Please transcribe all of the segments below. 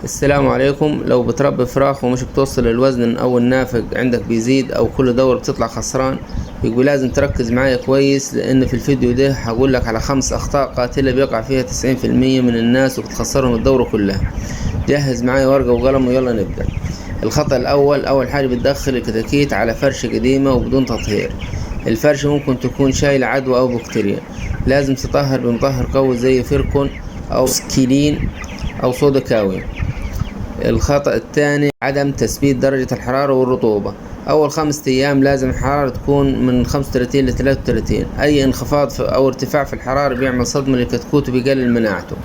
السلام عليكم. لو بتربي فراخ ومش بتوصل الوزن او النافق عندك بيزيد او كل دورة بتطلع خسران، يبقى لازم تركز معايا كويس، لان في الفيديو ده هقول لك على 5 اخطاء قاتلة بيقع فيها 90% من الناس وبتخسرهم الدورة كلها. جهز معايا ورقة وقلم ويلا نبدأ. الخطأ الاول، اول حاجة بتدخل الكتاكيت على فرشة قديمة وبدون تطهير. الفرشة ممكن تكون شايلة عدوى او بكتيريا، لازم تطهر بمطهر قوي زي فيركون او سكيلين او صودا كاوية. الخطأ الثاني، عدم تثبيت درجة الحرارة والرطوبة. أول 5 أيام لازم الحرارة تكون من 35 ل 33. أي انخفاض أو ارتفاع في الحرارة بيعمل صدمة للكتكوت وبيقلل مناعته.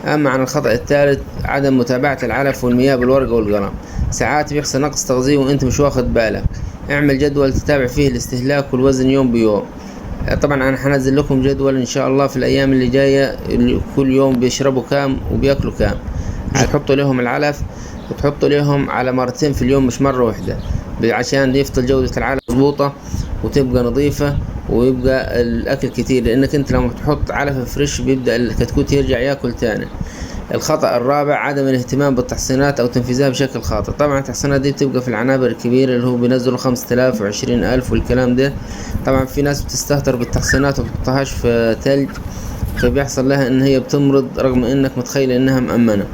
أما عن الخطأ الثالث، عدم متابعة العلف والمياه بالورقة والقلم. ساعات بيحصل نقص تغذية وأنت مش واخد بالك. اعمل جدول تتابع فيه الاستهلاك والوزن يوم بيوم. طبعا أنا هنزل لكم جدول إن شاء الله في الأيام اللي جاية، كل يوم بيشربوا كام وبياكلوا كام. هتحطوا لهم العلف وتحطوا لهم على مرتين في اليوم مش مرة واحدة، عشان يفضل جودة العلف مظبوطة وتبقى نظيفة ويبقى الأكل كتير، لأنك أنت لما تحط علف فريش بيبدأ الكتكوت يرجع ياكل تاني. الخطأ الرابع، عدم الاهتمام بالتحصينات أو تنفيذها بشكل خاطئ. طبعا التحصينات دي بتبقى في العنابر الكبيرة اللي هو بينزلوا 5000 و20000 والكلام ده. طبعا في ناس بتستهتر بالتحصينات ومتحطهاش في تلج، فبيحصل لها إن هي بتمرض رغم إنك متخيل إنها مأمنة.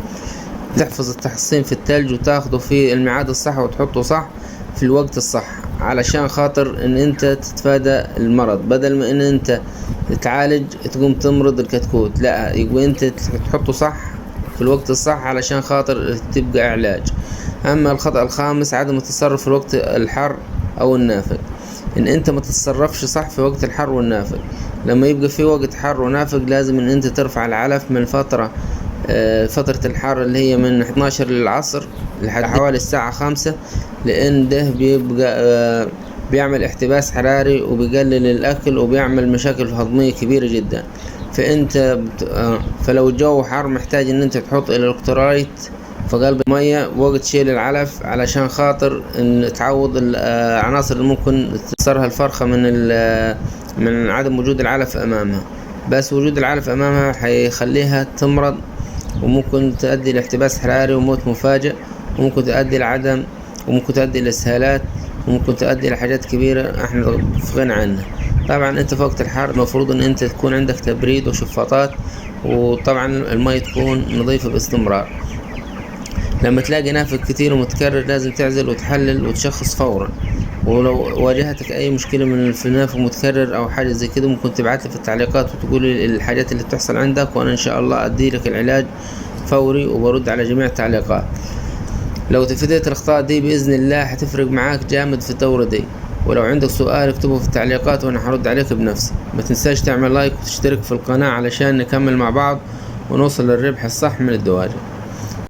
تحفظ التحصين في التلج وتاخده في الميعاد الصح وتحطه صح في الوقت الصح، علشان خاطر ان انت تتفادى المرض، بدل ما ان انت تعالج تقوم تمرض الكتكوت. لا، يبقى انت تحطه صح في الوقت الصح علشان خاطر تبقى علاج. اما الخطأ الخامس، عدم التصرف في وقت الحر او النافق. ان انت ما تتصرفش صح في وقت الحر والنافق. لما يبقى في وقت حر ونافق لازم ان انت ترفع العلف من فترة الحر اللي هي من 12 للعصر لحد حوالي الساعة 5، لأن ده بيبقى بيعمل احتباس حراري وبيقلل الأكل وبيعمل مشاكل هضمية كبيرة جدا. فلو الجو حار محتاج ان انت تحط الكترولايت في قلب المية وقت شيل العلف، علشان خاطر ان تعوض العناصر اللي ممكن تكسرها الفرخة من عدم وجود العلف امامها. بس وجود العلف امامها هيخليها تمرض، وممكن تؤدي لاحتباس حراري وموت مفاجئ، وممكن تؤدي لعدم، وممكن تؤدي لإسهالات، وممكن تؤدي لحاجات كبيرة احنا في غنى عنها. طبعا انت في وقت الحر المفروض ان انت تكون عندك تبريد وشفاطات، وطبعا المية تكون نظيفة باستمرار. لما تلاقي نافق كتير ومتكرر لازم تعزل وتحلل وتشخص فورا. ولو واجهتك اي مشكلة من النافق متكرر او حاجة زي كده، ممكن تبعتلي في التعليقات وتقول الحاجات اللي بتحصل عندك، وانا ان شاء الله ادي لك العلاج فوري وبرد على جميع التعليقات. لو تفاديت الاخطاء دي باذن الله هتفرق معاك جامد في الدورة دي. ولو عندك سؤال اكتبه في التعليقات وانا هرد عليك بنفسي. ما تنساش تعمل لايك وتشترك في القناة علشان نكمل مع بعض ونوصل للربح الصح من الدواجن.